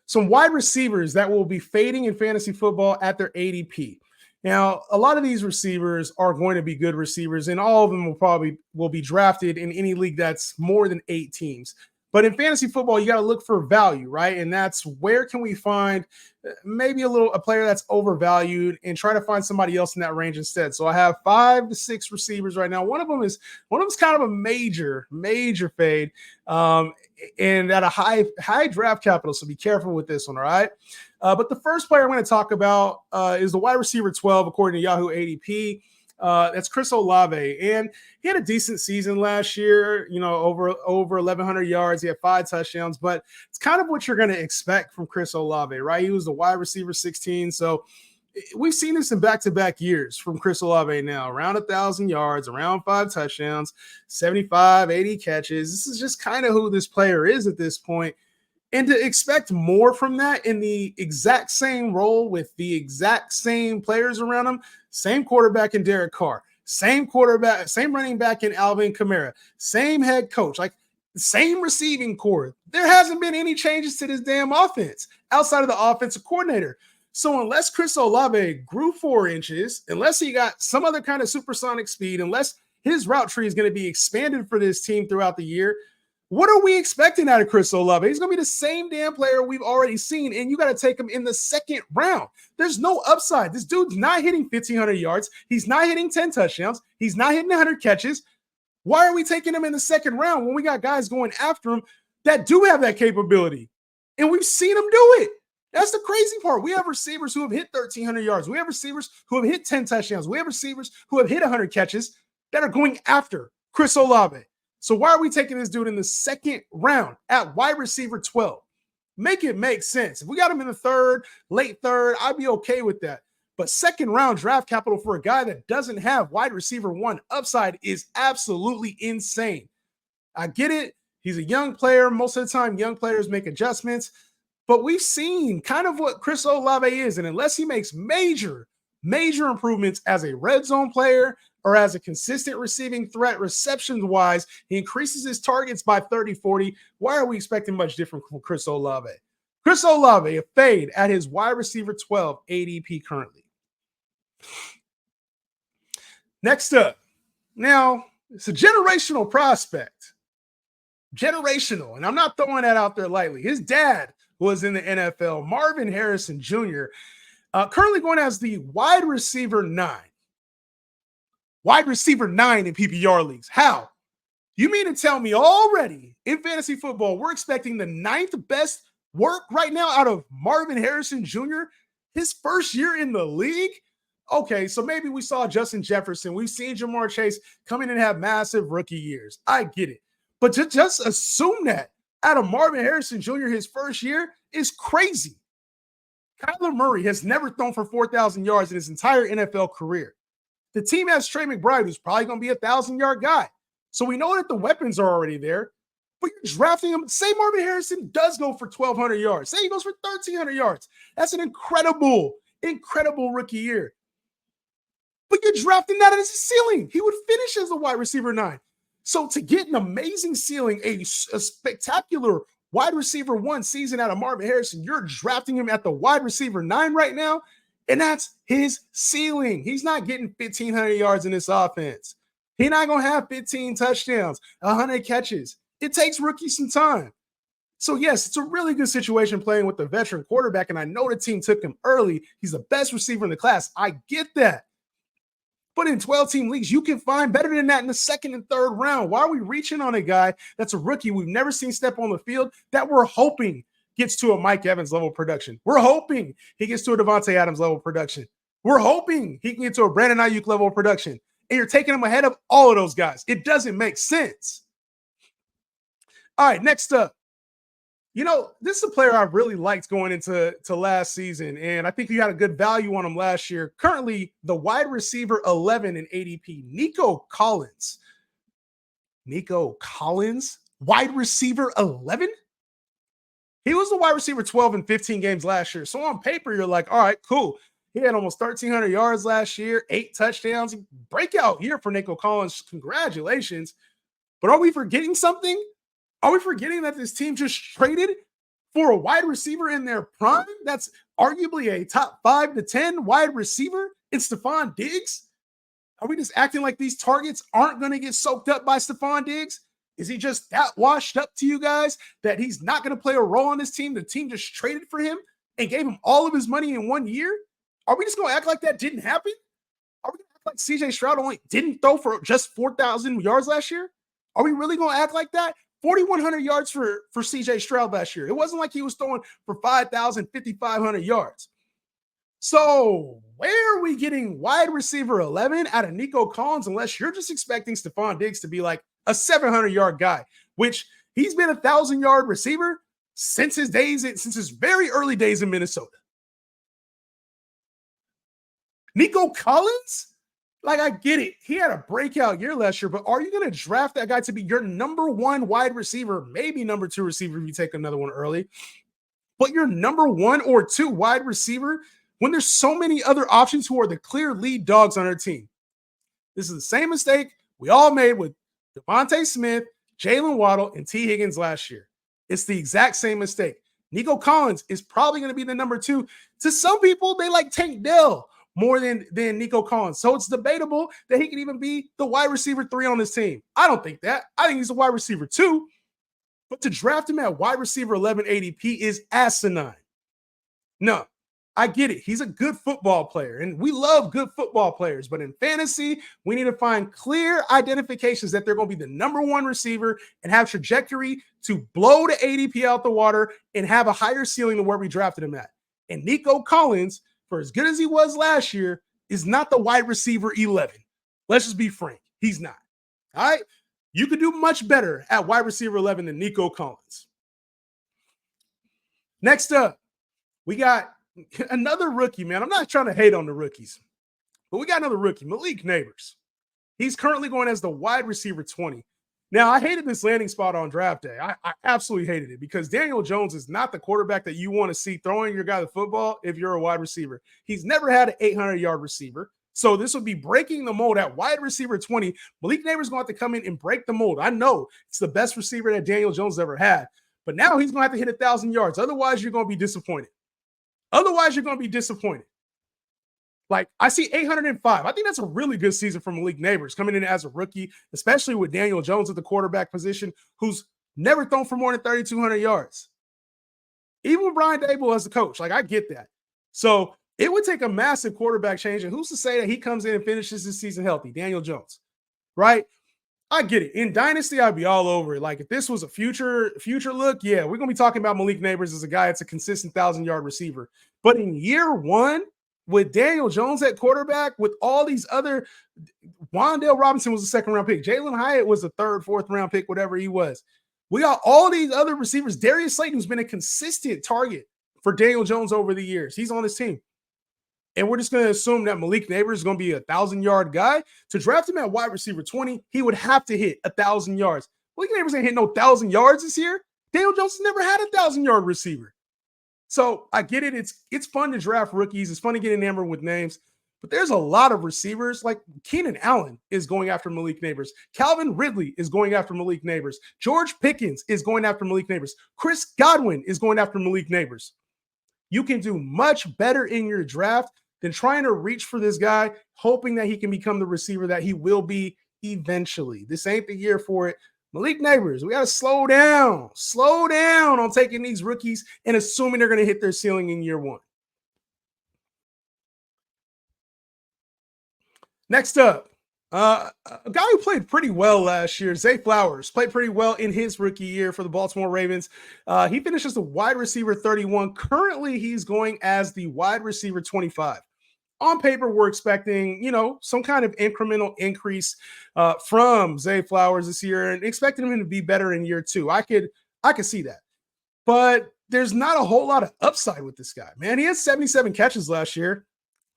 some wide receivers that will be fading in fantasy football at their ADP. Now, a lot of these receivers are going to be good receivers, and all of them will be drafted in any league that's more than 8 teams. But in fantasy football, you got to look for value, right? And that's where can we find maybe a player that's overvalued and try to find somebody else in that range instead. So I have 5 to 6 receivers right now. One of them is kind of a major fade, and at a high draft capital. So be careful with this one, all right? But the first player I'm going to talk about is the wide receiver 12, according to Yahoo ADP. That's Chris Olave, and he had a decent season last year, over 1,100 yards. He had 5 touchdowns, but it's kind of what you're going to expect from Chris Olave, right? He was the wide receiver 16. So we've seen this in back-to-back years from Chris Olave now, around 1,000 yards, around 5 touchdowns, 75, 80 catches. This is just kind of who this player is at this point. And to expect more from that in the exact same role with the exact same players around him, same quarterback in Derek Carr, same running back in Alvin Kamara, same head coach, like same receiving core. There hasn't been any changes to this damn offense outside of the offensive coordinator. So unless Chris Olave grew 4 inches, unless he got some other kind of supersonic speed, unless his route tree is going to be expanded for this team throughout the year, what are we expecting out of Chris Olave? He's going to be the same damn player we've already seen, and you got to take him in the 2nd round. There's no upside. This dude's not hitting 1,500 yards. He's not hitting 10 touchdowns. He's not hitting 100 catches. Why are we taking him in the 2nd round when we got guys going after him that do have that capability? And we've seen him do it. That's the crazy part. We have receivers who have hit 1,300 yards. We have receivers who have hit 10 touchdowns. We have receivers who have hit 100 catches that are going after Chris Olave. So why are we taking this dude in the 2nd round at wide receiver 12? Make it make sense. If we got him in the 3rd, late 3rd, I'd be okay with that. But 2nd round draft capital for a guy that doesn't have wide receiver 1 upside is absolutely insane. I get it. He's a young player. Most of the time, young players make adjustments. But we've seen kind of what Chris Olave is. And unless he makes major improvements as a red zone player or as a consistent receiving threat receptions-wise, he increases his targets by 30, 40. Why are we expecting much different from Chris Olave? Chris Olave, a fade at his wide receiver 12 ADP currently. Next up. Now, it's a generational prospect. Generational, and I'm not throwing that out there lightly. His dad was in the NFL, Marvin Harrison Jr., currently going as the wide receiver 9. Wide receiver 9 in PPR leagues. How? You mean to tell me already in fantasy football, we're expecting the 9th best work right now out of Marvin Harrison Jr., his first year in the league? Okay, so maybe we saw Justin Jefferson. We've seen Jamar Chase come in and have massive rookie years. I get it. But to just assume that out of Marvin Harrison Jr., his first year is crazy. Kyler Murray has never thrown for 4,000 yards in his entire NFL career. The team has Trey McBride, who's probably going to be a 1,000-yard guy. So we know that the weapons are already there, but you're drafting him. Say Marvin Harrison does go for 1,200 yards. Say he goes for 1,300 yards. That's an incredible rookie year. But you're drafting that as a ceiling. He would finish as a wide receiver 9. So to get an amazing ceiling, a spectacular wide receiver 1 season out of Marvin Harrison, you're drafting him at the wide receiver 9 right now. And that's his ceiling. He's not getting 1,500 yards in this offense. He's not going to have 15 touchdowns, 100 catches. It takes rookies some time. So, yes, it's a really good situation playing with the veteran quarterback, and I know the team took him early. He's the best receiver in the class. I get that. But in 12-team leagues, you can find better than that in the 2nd and 3rd round. Why are we reaching on a guy that's a rookie we've never seen step on the field that we're hoping gets to a Mike Evans level of production? We're hoping he gets to a Devontae Adams level of production. We're hoping he can get to a Brandon Ayuk level of production. And you're taking him ahead of all of those guys. It doesn't make sense. All right, next up. This is a player I really liked going into last season, and I think you had a good value on him last year. Currently, the wide receiver 11 in ADP, Nico Collins. Nico Collins, wide receiver 11? He was the wide receiver 12 in 15 games last year. So on paper, you're like, all right, cool. He had almost 1,300 yards last year, 8 touchdowns. Breakout year for Nico Collins. Congratulations. But are we forgetting something? Are we forgetting that this team just traded for a wide receiver in their prime, that's arguably a top 5 to 10 wide receiver in Stephon Diggs? Are we just acting like these targets aren't going to get soaked up by Stephon Diggs? Is he just that washed up to you guys that he's not going to play a role on this team? The team just traded for him and gave him all of his money in 1 year? Are we just going to act like that didn't happen? Are we going to act like CJ Stroud only didn't throw for just 4,000 yards last year? Are we really going to act like that? 4,100 yards for CJ Stroud last year. It wasn't like he was throwing for 5,000, 5,500 yards. So where are we getting wide receiver 11 out of Nico Collins unless you're just expecting Stephon Diggs to be like a 700-yard guy, which he's been a 1,000-yard receiver since his very early days in Minnesota. Nico Collins? Like, I get it. He had a breakout year last year, but are you going to draft that guy to be your number 1 wide receiver, maybe number 2 receiver if you take another one early, but your number 1 or 2 wide receiver when there's so many other options who are the clear lead dogs on our team? This is the same mistake we all made with Devontae Smith, Jalen Waddle, and T. Higgins last year. It's the exact same mistake. Nico Collins is probably going to be the number 2. To some people, they like Tank Dell more than Nico Collins. So it's debatable that he could even be the wide receiver 3 on this team. I don't think that. I think he's a wide receiver 2. But to draft him at wide receiver 11 ADP is asinine. No, I get it. He's a good football player, and we love good football players. But in fantasy, we need to find clear identifications that they're going to be the number 1 receiver and have trajectory to blow the ADP out the water and have a higher ceiling than where we drafted him at. And Nico Collins, for as good as he was last year, is not the wide receiver 11. Let's just be frank. He's not. All right? You could do much better at wide receiver 11 than Nico Collins. Next up, we got another rookie, man. I'm not trying to hate on the rookies, but we got another rookie, Malik Neighbors. He's currently going as the wide receiver 20. Now, I hated this landing spot on draft day. I absolutely hated it because Daniel Jones is not the quarterback that you want to see throwing your guy the football if you're a wide receiver. He's never had an 800-yard receiver. So this would be breaking the mold at wide receiver 20. Malik Neighbors going to have to come in and break the mold. I know it's the best receiver that Daniel Jones ever had, but now he's going to have to hit 1,000 yards. Otherwise, you're going to be disappointed. Like, I see 805. I think that's a really good season for Malik Neighbors coming in as a rookie, especially with Daniel Jones at the quarterback position, who's never thrown for more than 3,200 yards. Even with Brian Daboll as the coach, like, I get that. So it would take a massive quarterback change. And who's to say that he comes in and finishes this season healthy? Daniel Jones, right? I get it. In Dynasty, I'd be all over it. Like, if this was a future look, yeah, we're going to be talking about Malik Neighbors as a guy that's a consistent 1,000-yard receiver. But in year 1, with Daniel Jones at quarterback, with all these other – Wan'Dale Robinson was a 2nd-round pick. Jalen Hyatt was a 3rd, 4th-round pick, whatever he was. We got all these other receivers. Darius Slayton, who's been a consistent target for Daniel Jones over the years. He's on his team. And we're just going to assume that Malik Neighbors is going to be a 1,000-yard guy. To draft him at wide receiver 20, he would have to hit 1,000 yards. Malik Neighbors ain't hit no 1,000 yards this year. Daniel Jones has never had a 1,000-yard receiver. So I get it. It's fun to draft rookies. It's fun to get enamored with names. But there's a lot of receivers. Like Keenan Allen is going after Malik Neighbors. Calvin Ridley is going after Malik Neighbors. George Pickens is going after Malik Neighbors. Chris Godwin is going after Malik Neighbors. You can do much better in your draft than trying to reach for this guy, hoping that he can become the receiver that he will be eventually. This ain't the year for it. Malik Neighbors, we got to slow down on taking these rookies and assuming they're going to hit their ceiling in year 1. Next up, a guy who played pretty well last year, Zay Flowers, played pretty well in his rookie year for the Baltimore Ravens. He finished as the wide receiver 31. Currently, he's going as the wide receiver 25. On paper, we're expecting, some kind of incremental increase from Zay Flowers this year and expecting him to be better in year 2. I could see that. But there's not a whole lot of upside with this guy, man. He had 77 catches last year,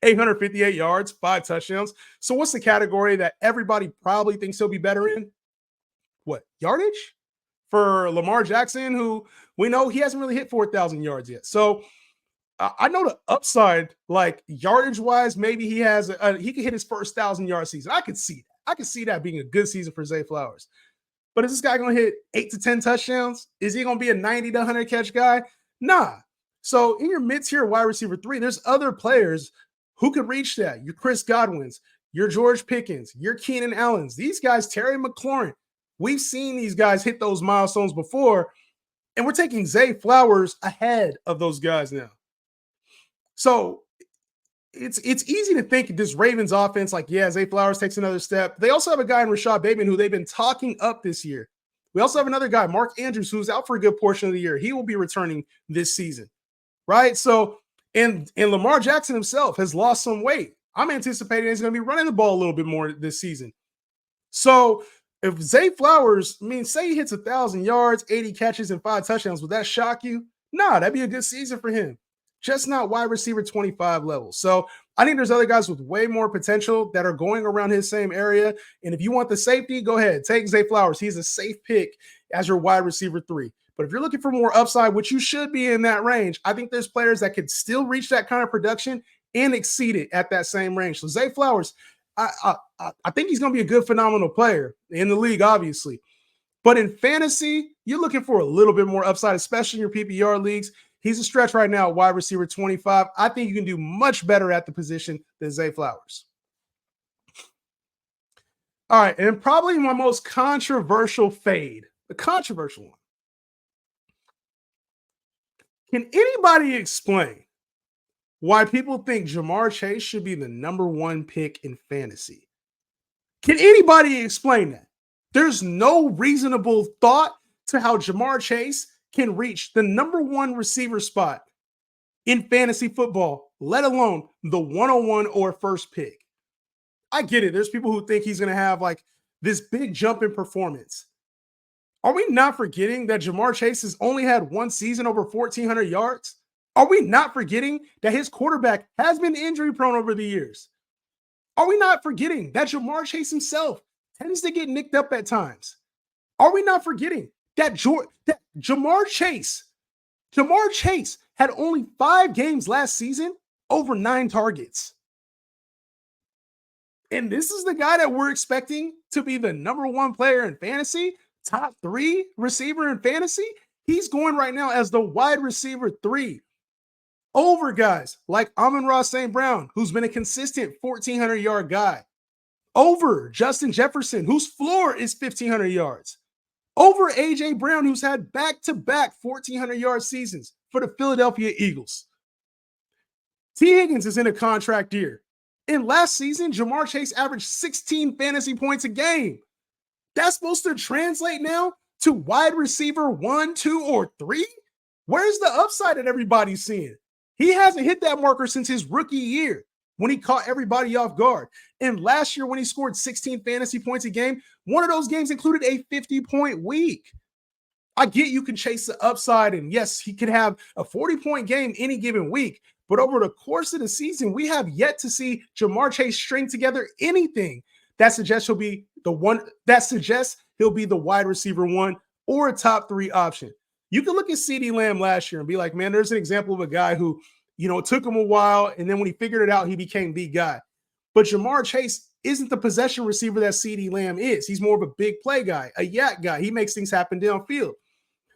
858 yards, 5 touchdowns. So what's the category that everybody probably thinks he'll be better in? What, yardage? For Lamar Jackson, who we know he hasn't really hit 4,000 yards yet. So I know the upside, like yardage-wise, maybe he could hit his first 1,000-yard season. I could see that. I could see that being a good season for Zay Flowers. But is this guy going to hit 8 to 10 touchdowns? Is he going to be a 90 to 100 catch guy? Nah. So in your mid-tier wide receiver 3, there's other players who could reach that. Your Chris Godwins, your George Pickens, your Keenan Allens. These guys, Terry McLaurin. We've seen these guys hit those milestones before, and we're taking Zay Flowers ahead of those guys now. So it's easy to think this Ravens offense, like, yeah, Zay Flowers takes another step. They also have a guy in Rashad Bateman who they've been talking up this year. We also have another guy, Mark Andrews, who's out for a good portion of the year. He will be returning this season, right? So, and Lamar Jackson himself has lost some weight. I'm anticipating he's going to be running the ball a little bit more this season. So if Zay Flowers, say he hits 1,000 yards, 80 catches, and 5 touchdowns, would that shock you? Nah, that'd be a good season for him. Just not wide receiver 25 level. So I think there's other guys with way more potential that are going around his same area. And if you want the safety, go ahead. Take Zay Flowers. He's a safe pick as your wide receiver 3. But if you're looking for more upside, which you should be in that range, I think there's players that could still reach that kind of production and exceed it at that same range. So Zay Flowers, I think he's going to be a good, phenomenal player in the league, obviously. But in fantasy, you're looking for a little bit more upside, especially in your PPR leagues. He's a stretch right now, wide receiver 25. I think you can do much better at the position than Zay Flowers. All right, and probably my most controversial fade, the controversial one. Can anybody explain why people think Jamar Chase should be the number 1 pick in fantasy? Can anybody explain that? There's no reasonable thought to how Jamar Chase can reach the number 1 receiver spot in fantasy football, let alone the 101 or first pick. I get it. There's people who think he's going to have like this big jump in performance. Are we not forgetting that Jamar Chase has only had 1 season over 1,400 yards? Are we not forgetting that his quarterback has been injury prone over the years? Are we not forgetting that Jamar Chase himself tends to get nicked up at times? Are we not forgetting that Jamar Chase had only 5 games last season over 9 targets? And this is the guy that we're expecting to be the number 1 player in fantasy, top 3 receiver in fantasy. He's going right now as the wide receiver 3 over guys like Amon-Ra St. Brown, who's been a consistent 1,400-yard guy, over Justin Jefferson, whose floor is 1,500 yards, over A.J. Brown, who's had back-to-back 1,400-yard seasons for the Philadelphia Eagles. T. Higgins is in a contract year. And last season, Jamar Chase averaged 16 fantasy points a game. That's supposed to translate now to wide receiver 1, 2, or 3? Where's the upside that everybody's seeing? He hasn't hit that marker since his rookie year when he caught everybody off guard. And last year when he scored 16 fantasy points a game, one of those games included a 50-point week. I get you can chase the upside, and yes, he could have a 40-point game any given week. But over the course of the season, we have yet to see Jamar Chase string together anything that suggests he'll be the wide receiver 1 or a top 3 option. You can look at CeeDee Lamb last year and be like, man, there's an example of a guy who, it took him a while, and then when he figured it out, he became the guy. But Jamar Chase isn't the possession receiver that CeeDee Lamb is. He's more of a big play guy, a yak guy. He makes things happen downfield.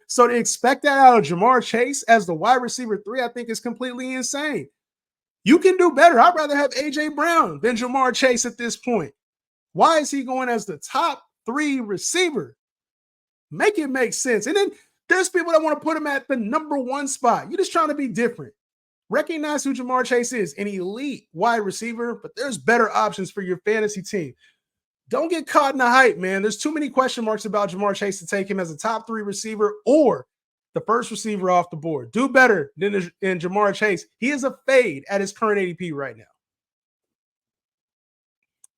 So to expect that out of Jamar Chase as the wide receiver 3, I think is completely insane. You can do better. I'd rather have A.J. Brown than Jamar Chase at this point. Why is he going as the top 3 receiver? Make it make sense. And then there's people that want to put him at the number 1 spot. You're just trying to be different. Recognize who Jamar Chase is, an elite wide receiver, but there's better options for your fantasy team. Don't get caught in the hype, man. There's too many question marks about Jamar Chase to take him as a top 3 receiver or the first receiver off the board. Do better than Jamar Chase. He is a fade at his current ADP right now.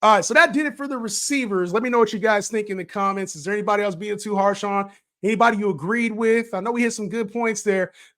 All right, so that did it for the receivers. Let me know what you guys think in the comments. Is there anybody else being too harsh on? Anybody you agreed with? I know we hit some good points there.